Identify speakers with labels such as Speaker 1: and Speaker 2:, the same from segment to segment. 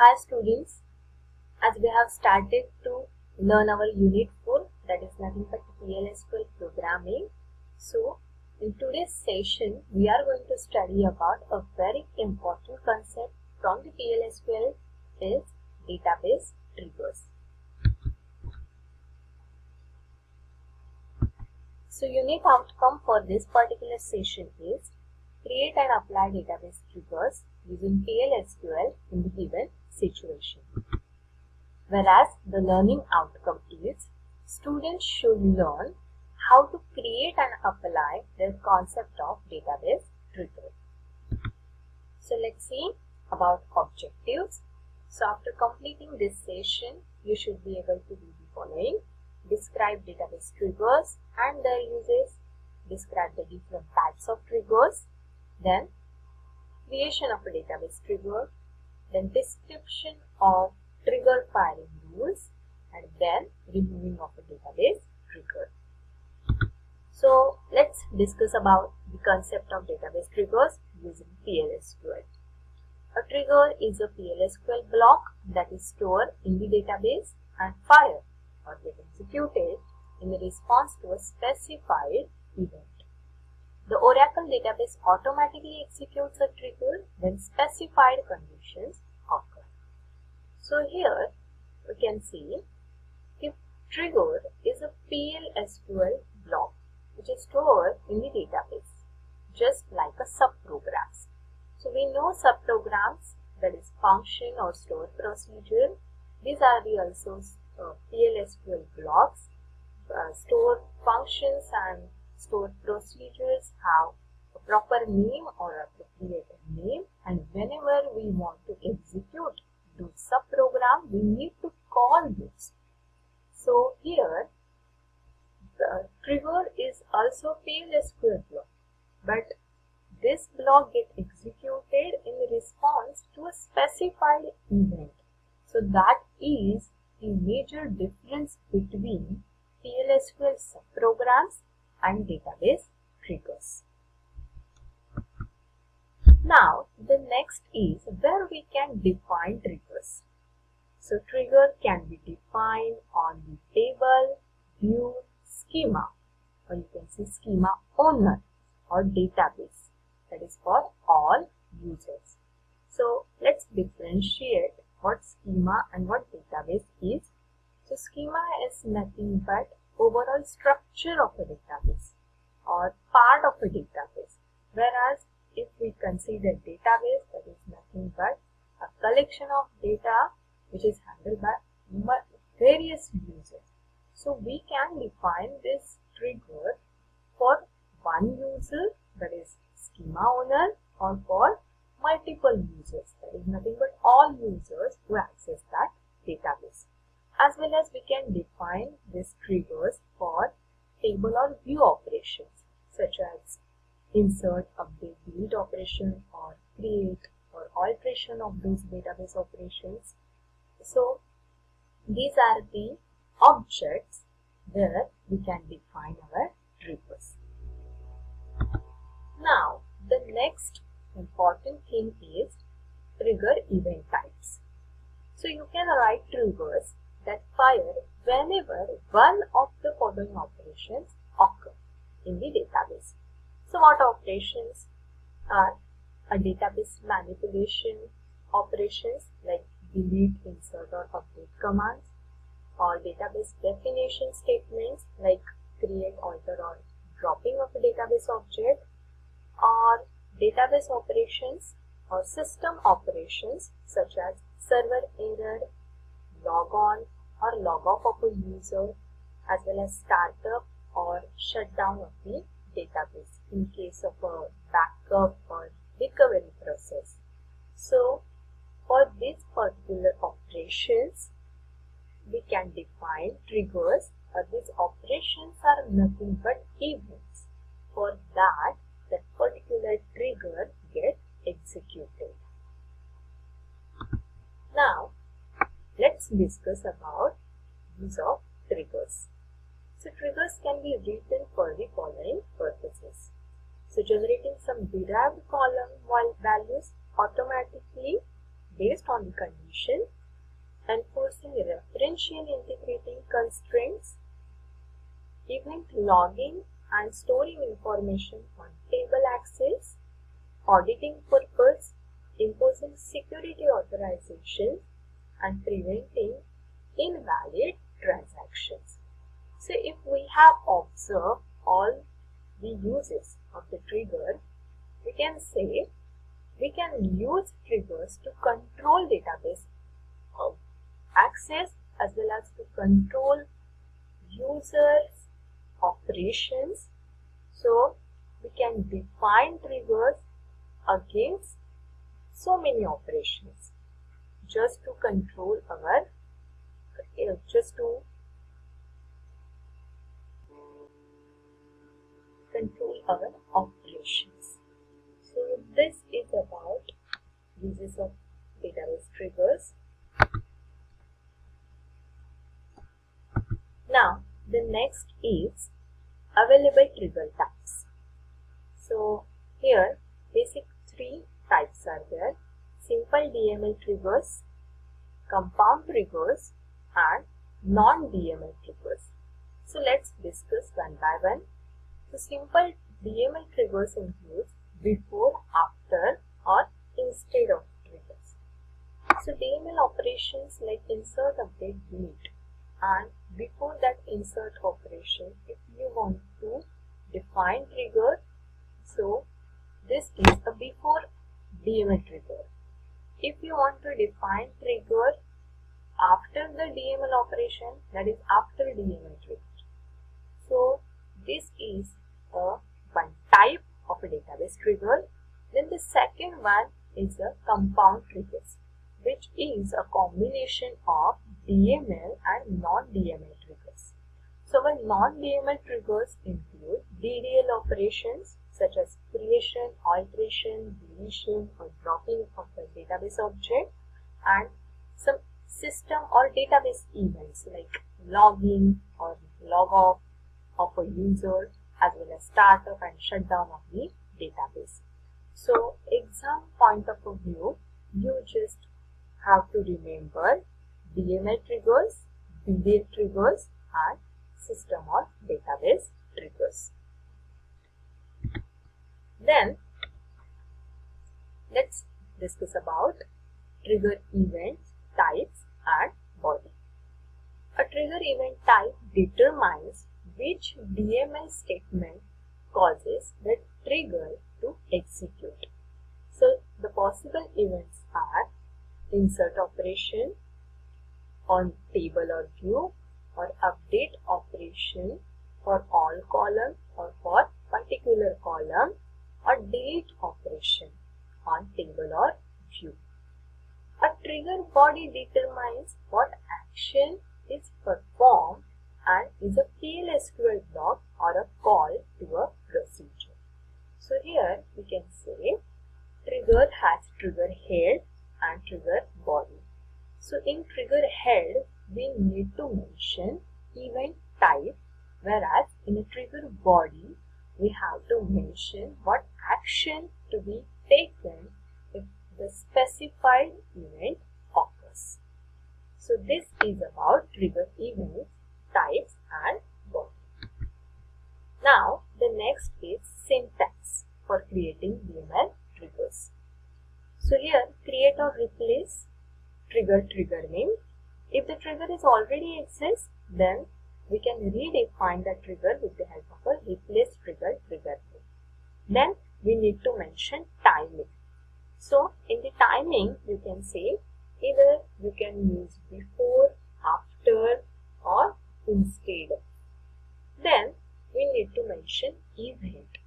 Speaker 1: Hi students, as we have started to learn our unit 4, that is nothing but PLSQL programming. So in today's session we are going to study about a very important concept from the PLSQL is database triggers. So unit outcome for this particular session is create and apply database triggers using PLSQL in the given situation. Whereas the learning outcome is students should learn how to create and apply the concept of database trigger. So let's see about objectives. So after completing this session, you should be able to do the following. Describe database triggers and their uses. Describe the different types of triggers. Then creation of a database trigger. Then description of trigger firing rules, and then removing of a database trigger. So let's discuss about the concept of database triggers using PLSQL. A trigger is a PLSQL block that is stored in the database and fire or get executed in response to a specified event. The Oracle database automatically executes a trigger when specified conditions occur. So here we can see the trigger is a PLSQL block which is stored in the database, just like a subprograms. So we know subprograms, that is function or store procedure. These are the also PLSQL blocks. Store functions and store procedures have a proper name or appropriate name, and whenever we want to execute those subprogram, we need to call this. So here the trigger is also PLSQL block, but this block gets executed in response to a specified event. So that is the major difference between PLSQL subprograms and database triggers. Now the next is where we can define triggers. So trigger can be defined on the table, view, schema, or you can say schema owner or database, that is for all users. So let's differentiate what schema and what database is. So schema is nothing but overall structure of a database or part of a database, whereas if we consider database, that is nothing but a collection of data which is handled by various users. So we can define this trigger for one user, that is schema owner, or for multiple users, that is nothing but all users who access that database. As well as we can define these triggers for table or view operations such as insert, update, delete operation, or create or alteration of those database operations. So these are the objects where we can define our triggers. Now the next important thing is trigger event types. So you can write triggers that fire whenever one of the following operations occur in the database. So what operations are? A database manipulation operations like delete, insert, or update commands, or database definition statements like create, alter, or dropping of a database object, or database operations or system operations such as server error, log on or log off of a user, as well as startup or shutdown of the database in case of a backup or recovery process. So for these particular operations, we can define triggers, or these operations are nothing but events. For that particular trigger get executed. Now let's discuss about use of triggers. So triggers can be written for the following purposes. So generating some derived column values automatically based on the condition, enforcing referential integrating constraints, event logging and storing information on table access, auditing purpose, imposing security authorization, and preventing invalid transactions. So if we have observed all the uses of the trigger, we can say we can use triggers to control database access as well as to control users' operations. So we can define triggers against so many operations just to control our operations. So this is about uses of database triggers. Now the next is available trigger types. So here basic three types are there: simple DML triggers, compound triggers, and non-DML triggers. So let's discuss one by one. So simple DML triggers include before, after, or instead of triggers. So DML operations like insert, update, delete, and before that insert operation, if you want to define trigger, so this is a before DML trigger. If you want to define trigger after the DML operation, that is after DML trigger. So this is one type of a database trigger. Then the second one is a compound triggers, which is a combination of DML and non-DML triggers. So when non-DML triggers include DDL operations such as creation, alteration, deletion, or dropping of the database object, and some system or database events like logging or log off of a user, as well as startup and shutdown of the database. So exam point of view, you just have to remember DML triggers, DDL triggers, and system or database triggers. Then let's discuss about trigger events, types, and body. A trigger event type determines which DML statement causes the trigger to execute. So the possible events are insert operation on table or view, or update operation for all column or for particular column, or delete operation on table or view. A trigger body determines what action is performed and is a PL/SQL block or a call to a procedure. So here we can say trigger has trigger head and trigger body. So in trigger head, we need to mention event type, whereas in a trigger body, we have to mention what action to be taken if the specified event occurs. So this is about trigger events, types, and body. Now the next is syntax for creating DML triggers. So here create or replace trigger name. If the trigger is already exists, then we can redefine the trigger with the help of a replace trigger name. Then we need to mention timing. So in the timing, you can say either you can use before, after, or instead. Then we need to mention event.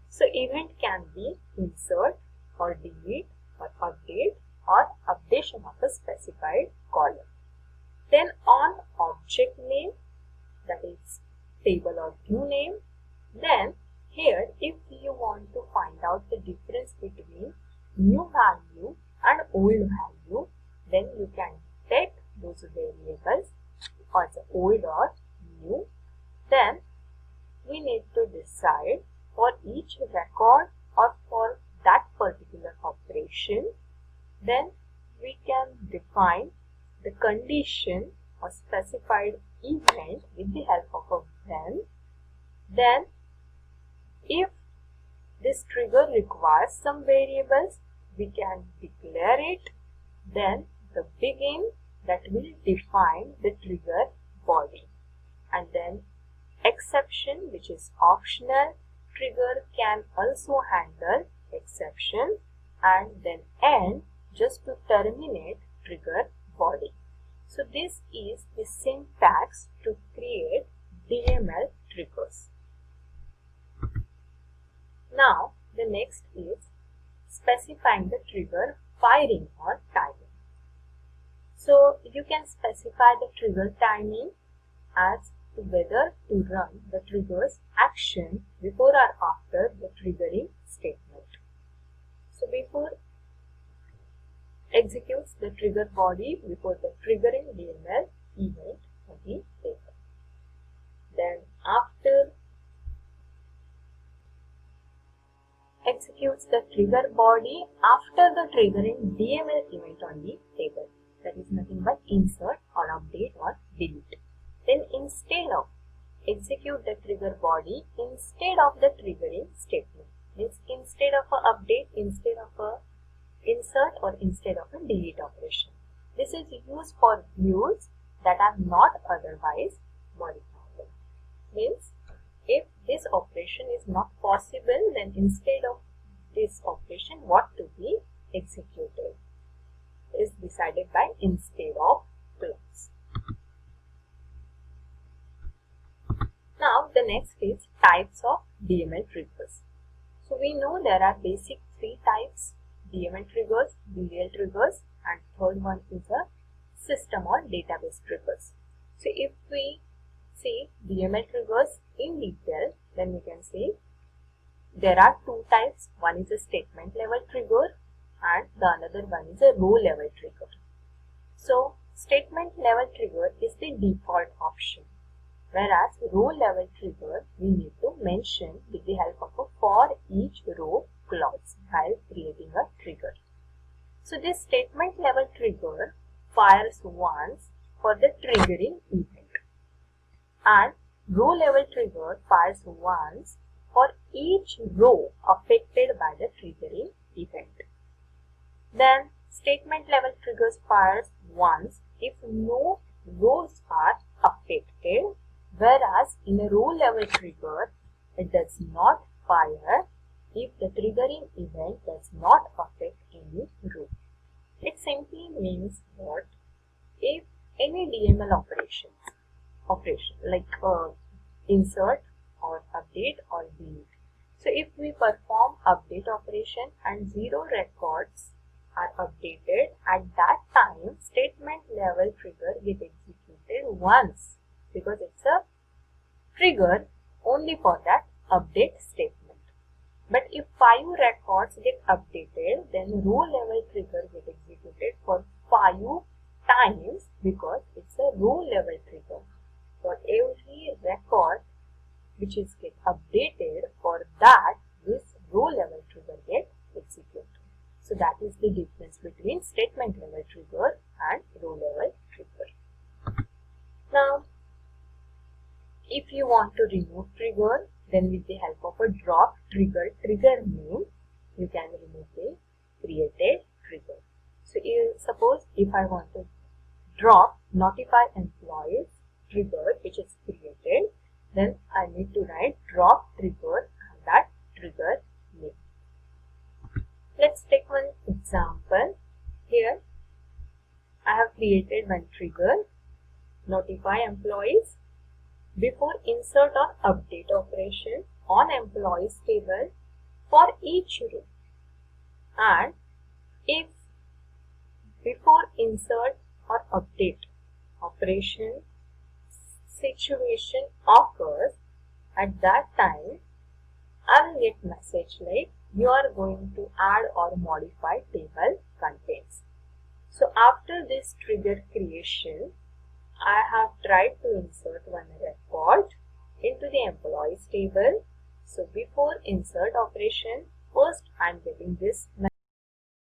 Speaker 1: So event can be insert or delete or update or updation of a specified column. Then on object name, that is table or view name. Then here, if you want to find out the difference between new value and old value, then you can take those variables as old or new. Then we need to decide for each record or for that particular operation. Then we can define the condition or specified event with the help of a when. Then if this trigger requires some variables, we can declare it. Then the begin that will define the trigger body, and then exception, which is optional. Trigger can also handle exception, and then end just to terminate trigger body. So this is the syntax to create DML triggers. Now the next is specifying the trigger firing or timing. So you can specify the trigger timing as to whether to run the trigger's action before or after the triggering statement. So before executes the trigger body before the triggering DML event will be taken. Then after executes the trigger body after the triggering DML event on the table. That is nothing but insert or update or delete. Then instead of execute the trigger body instead of the triggering statement. Means instead of a update, instead of a insert, or instead of a delete operation. This is used for views that are not otherwise modifiable. Means if this operation is not possible, then instead of this operation, what to be executed is decided by instead of clause. Now the next is types of DML triggers. So we know there are basic three types: DML triggers, Boolean triggers, and third one is a system or database triggers. So if we see DML triggers in detail, then we can see there are two types. One is a statement level trigger and the another one is a row level trigger. So statement level trigger is the default option, whereas row level trigger we need to mention with the help of a for each row clause while creating a trigger. So this statement level trigger fires once for the triggering event, and row level trigger fires once for each row affected by the triggering event. Then statement level triggers fires once if no rows are affected, whereas in a row level trigger it does not fire if the triggering event does not affect any row. It simply means that if any DML operation like insert or update or delete. So if we perform update operation and 0 records are updated, at that time statement level trigger get executed once, because it's a trigger only for that update statement. But if 5 records get updated, then row level trigger get executed for 5 times, because it's a row level trigger. For every record which is get updated, for that this row level trigger get executed. So that is the difference between statement level trigger and row level trigger. Now if you want to remove trigger, then with the help of a drop trigger name, you can remove the created trigger. So suppose if I want to drop notify employees trigger which is created, then I need to write drop trigger and that trigger name. Let's take one example. Here I have created one trigger, notify employees, before insert or update operation on employees table for each row, and if before insert or update operation situation occurs, at that time I will get message like you are going to add or modify table contents. So after this trigger creation, I have tried to insert one record into the employees table. So before insert operation, first I am getting this message.